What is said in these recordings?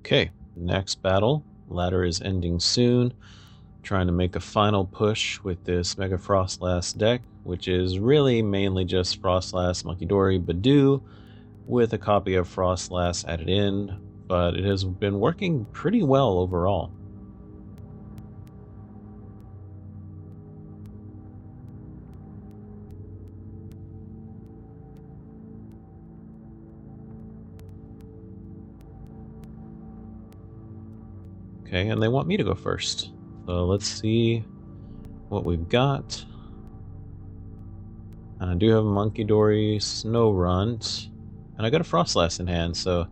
Okay, next battle. Ladder is ending soon. Trying to make a final push with this Mega Froslass deck, which is really mainly just Froslass, Munkidori, Badoo, with a copy of Froslass added in, but it has been working pretty well overall. Okay, and they want me to go first. So let's see what we've got. And I do have a Munkidori, Snow Runt, and I got a Froslass in hand, so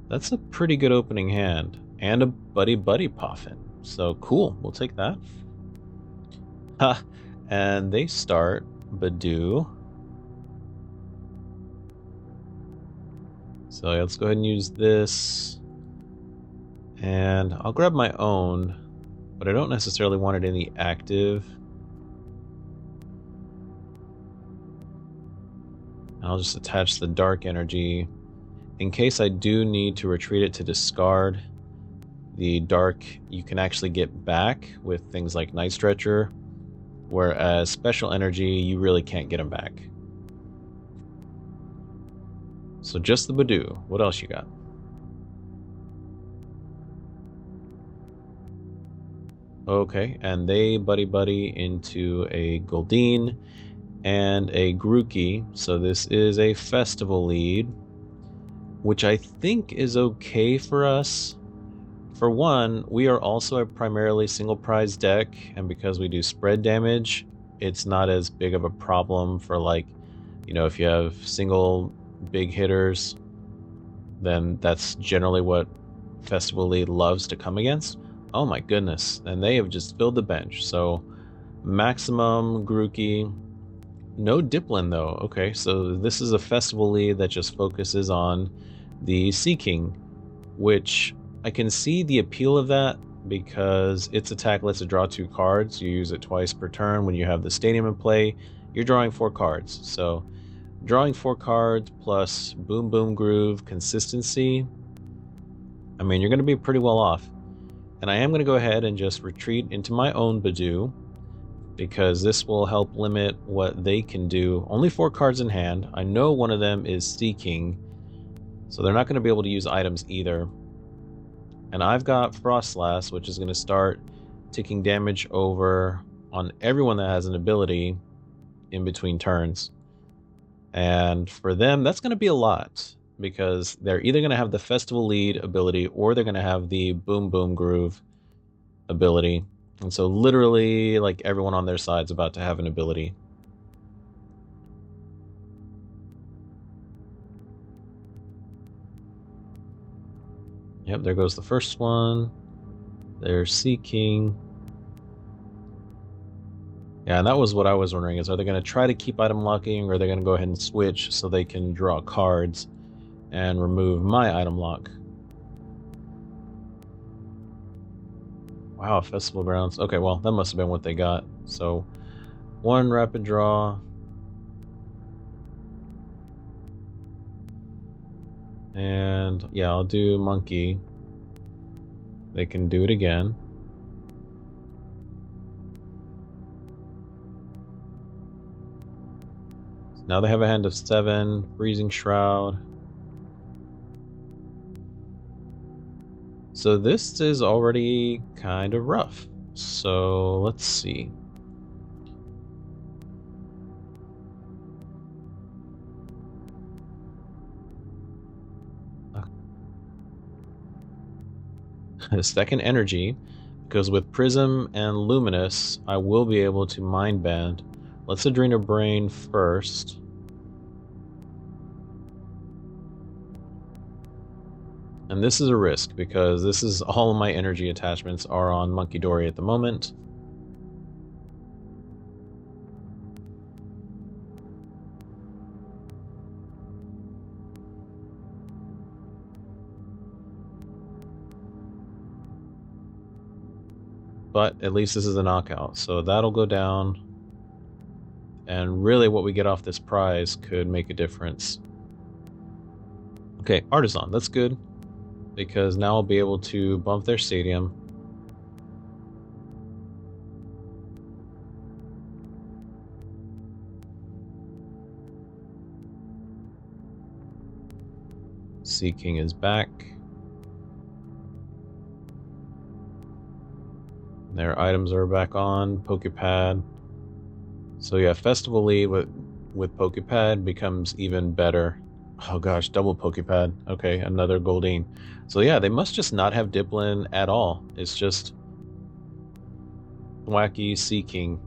that's a pretty good opening hand. And a Buddy Buddy Poffin. So cool, we'll take that. Ha! And they start Badoo. So yeah, let's go ahead and use this. And I'll grab my own, but I don't necessarily want it in the active. I'll just attach the dark energy in case I do need to retreat it to discard. The dark you can actually get back with things like Night Stretcher, whereas special energy you really can't get them back. So just the Badoo. What else you got? Okay, and they buddy into a Goldeen and a Grookey. So this is a festival lead, which I think is okay for us. For one, we are also a primarily single prize deck, and because we do spread damage, it's not as big of a problem for, like, you know, if you have single big hitters, then that's generally what Festival Lead loves to come against. Oh my goodness, and they have just filled the bench. So maximum Grookey, no Diplin though. Okay, so this is a Festival Lead that just focuses on the Seeking, which I can see the appeal of that because its attack lets it draw 2 cards. You use it twice per turn. When you have the Stadium in play, you're drawing 4 cards. So drawing 4 cards plus Boom Boom Groove consistency, I mean, you're going to be pretty well off. And I am going to go ahead and just retreat into my own Badoo, because this will help limit what they can do. Only 4 cards in hand. I know one of them is Seeking, so they're not going to be able to use items either. And I've got Froslass, which is going to start ticking damage over on everyone that has an ability in between turns. And for them, that's going to be a lot, because they're either going to have the Festival Lead ability or they're going to have the Boom Boom Groove ability. And so literally, like, everyone on their side's about to have an ability. Yep, there goes the first one. They're Seeking. Yeah, and that was what I was wondering, is are they going to try to keep item locking, or are they going to go ahead and switch so they can draw cards and remove my item lock? Wow, Festival Grounds. Okay, well, that must have been what they got. So, 1 rapid draw. And yeah, I'll do Monkey. They can do it again. Now they have a hand of 7, Freezing Shroud. So this is already kind of rough. So let's see. Second energy, because with Prism and Luminous, I will be able to Mind Bend. Let's Adrena Brain first. And this is a risk, because this is all of my energy attachments are on Munkidori at the moment. But at least this is a knockout, so that'll go down. And really what we get off this prize could make a difference. Okay, Artisan, that's good. because now I'll be able to bump their stadium. Sea King is back. Their items are back on. Pokepad. So yeah, Festival Lead with Pokepad becomes even better. Oh gosh, double Pokepad. Okay, another Goldeen. So yeah, they must just not have Dipplin at all. It's just Wacky Sea King.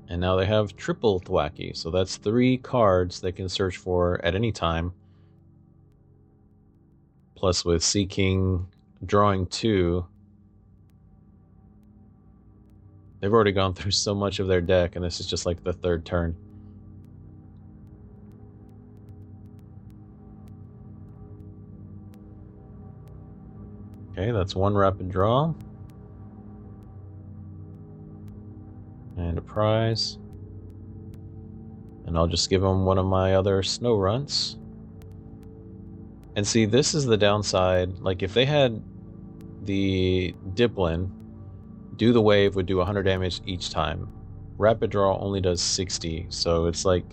And now they have triple Thwacky, so that's 3 cards they can search for at any time. Plus with Sea King drawing 2, they've already gone through so much of their deck, and this is just like the 3rd turn. Okay, that's 1 rapid draw. And a prize. And I'll just give them one of my other snow runts. And see, this is the downside. Like, if they had the Dipplin, do the wave would do 100 damage each time. Rapid draw only does 60, so it's like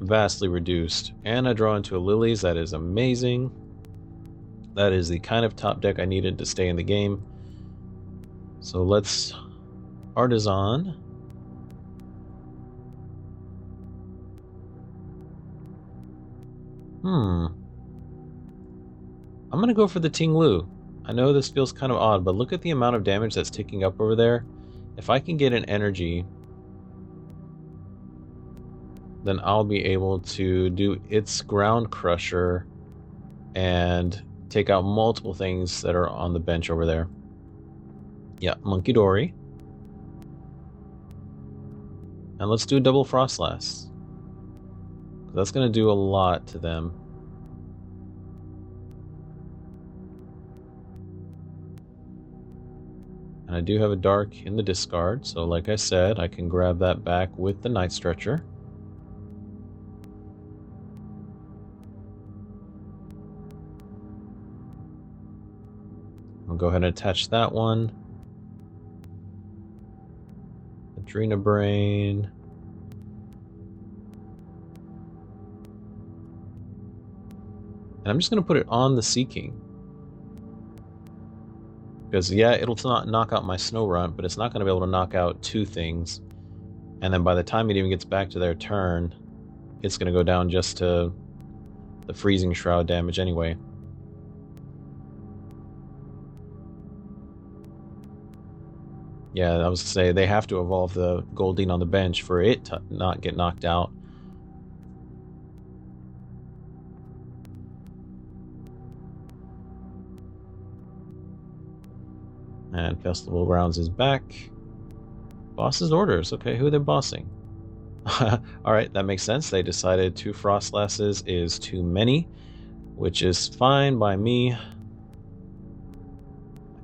vastly reduced. And I draw into a Lilies, that is amazing. That is the kind of top deck I needed to stay in the game. So let's Artisan. I'm gonna go for the Tinglu. I know this feels kind of odd, but look at the amount of damage that's ticking up over there. If I can get an energy, then I'll be able to do its Ground Crusher and take out multiple things that are on the bench over there. Yeah, Monkey Dory. And let's do a double Froslass. That's going to do a lot to them. And I do have a Dark in the discard, so like I said, I can grab that back with the Night Stretcher. I'll go ahead and attach that one. Adrena Brain. And I'm just going to put it on the Sea King. Because, yeah, it'll not knock out my Snow Runt, but it's not going to be able to knock out 2 things. And then by the time it even gets back to their turn, it's going to go down just to the Freezing Shroud damage anyway. Yeah, I was going to say, they have to evolve the Goldeen on the bench for it to not get knocked out. And Festival Grounds is back. Boss's orders. Okay, who are they bossing? Alright, that makes sense. They decided 2 Frostlasses is too many, which is fine by me. I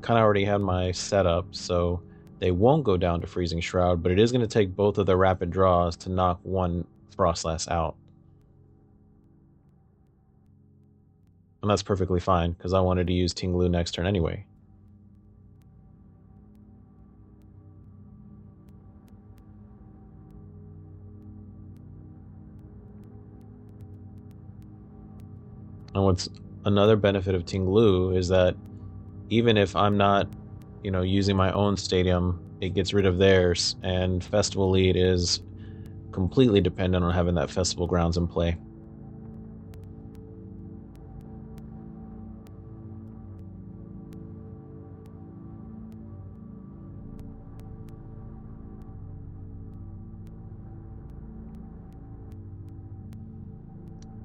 kind of already had my setup, so they won't go down to Freezing Shroud, but it is going to take both of their rapid draws to knock 1 Froslass out. And that's perfectly fine, because I wanted to use Tinglu next turn anyway. And what's another benefit of Tinglu is that even if I'm not, using my own stadium, it gets rid of theirs, and Festival Lead is completely dependent on having that Festival Grounds in play.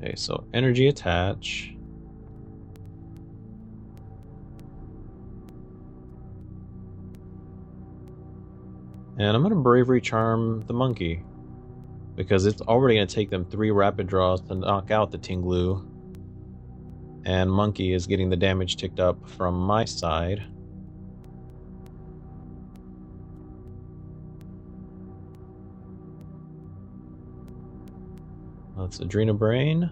Okay, so energy attach. And I'm going to Bravery Charm the monkey, because it's already going to take them 3 rapid draws to knock out the Tinglu. And Monkey is getting the damage ticked up from my side. That's Adrenabrain.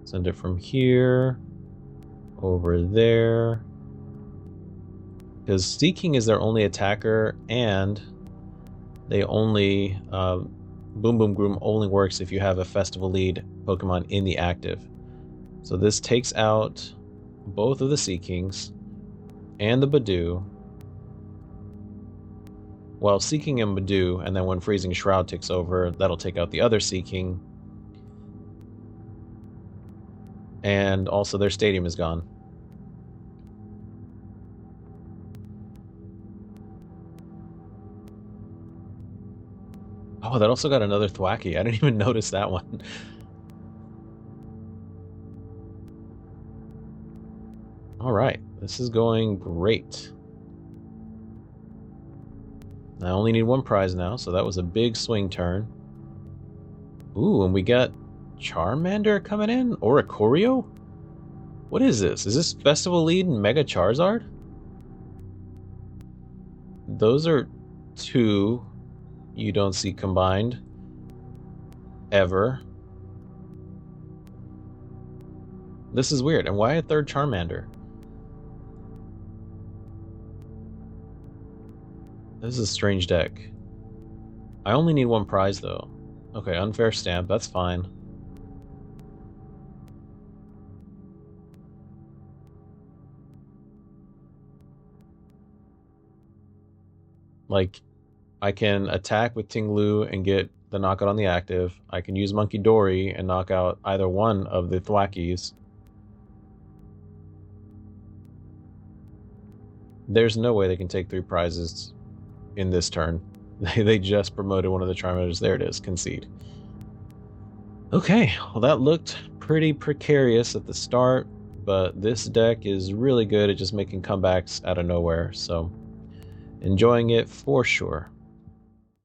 Send it from here over there. Because Seeking is their only attacker, and they only Boom Boom Groom only works if you have a Festival Lead Pokemon in the active. So this takes out both of the Seekings and the Badoo. Well, Seeking and Badoo, and then when Freezing Shroud takes over, that'll take out the other Seeking. And also their stadium is gone. Oh, that also got another Thwackey. I didn't even notice that one. Alright, this is going great. I only need one prize now, so that was a big swing turn. Ooh, and we got Charmander coming in? Or a Oricorio? What is this? Is this Festival Lead and Mega Charizard? Those are two you don't see combined ever. This is weird. And why a third Charmander? This is a strange deck. I only need one prize though. Okay, unfair stamp, that's fine. Like, I can attack with Tinglu and get the knockout on the active. I can use Monkey Dory and knock out either one of the Thwackies. There's no way they can take 3 prizes in this turn. They just promoted one of the Charmanders. There it is, concede. Okay, well that looked pretty precarious at the start, but this deck is really good at just making comebacks out of nowhere, so enjoying it for sure.